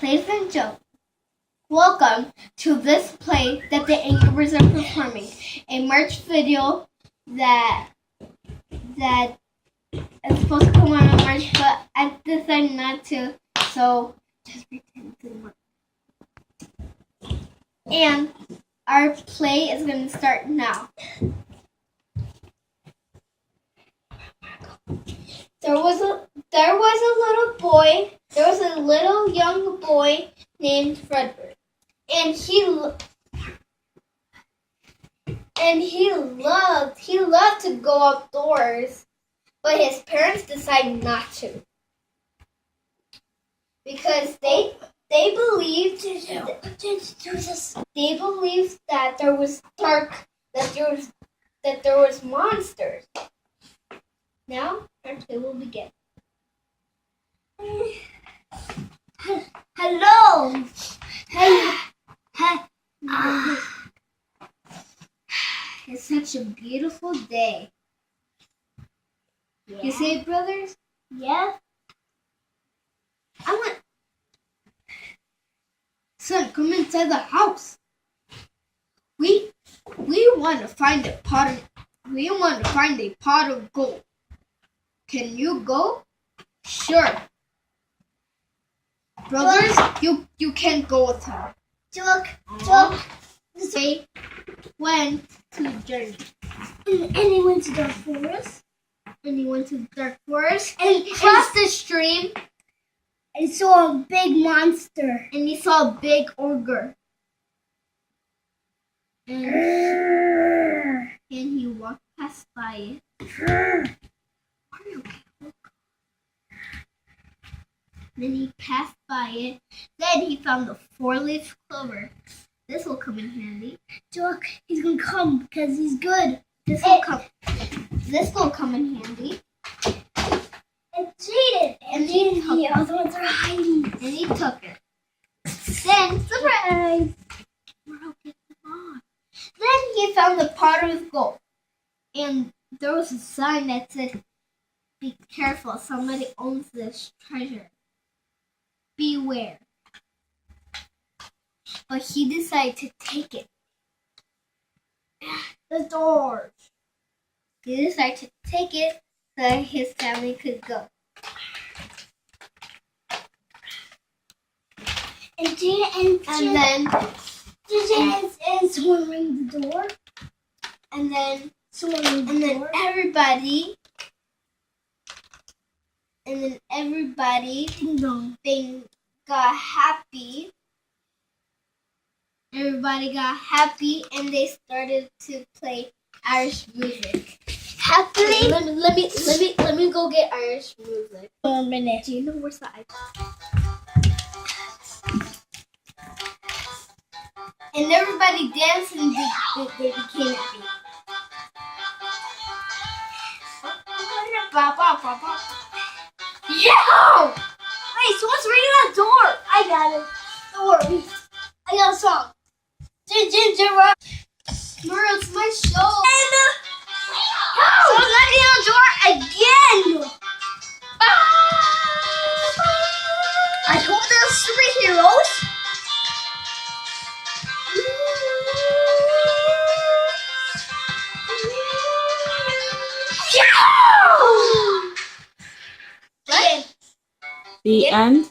Plays and Jokes. Welcome to this play that the Angry Birds are performing. A merch video that is supposed to come on a merch, but I decided not to, so just pretend to work. And our play is going to start now. There was a little boy. There was a little young boy named Frederick, and he loved to go outdoors, but his parents decided not to because they believed that there was monsters. Now our play will begin. Hello. It's such a beautiful day. Yeah. You say it, brothers? Yeah. Son, come inside the house. We want to find a pot of gold. Can you go? Sure. Brothers, you can't go with him. Look. They went to journey. And he went to the forest. And he went to the dark forest. And Crossed the stream. And saw a big monster. And he saw a big ogre. And he walked past by it. Then he passed by it. Then he found the 4-leaf clover. This will come in handy. Look, he's gonna come because he's good. This will come in handy. And cheated. And the other ones are hiding. And he took it. Then, surprise! Then he found the pot of gold. And there was a sign that said, "Be careful, somebody owns this treasure. Beware." But he decided to take it. The doors. He decided to take it so that his family could go. And someone rang the door. And then Someone rang the door. everybody Ding dong. got happy. Everybody got happy and they started to play Irish music. Happily. Let me go get Irish music. 1 minute. Do you know where's the iPod? And everybody danced and they became happy. Yo! Wait, someone's ringing the door. I got it. Don't worry. I got a song. Ginger. Murray, it's my show. Someone's knocking on the door again. I hope they're superheroes. The end.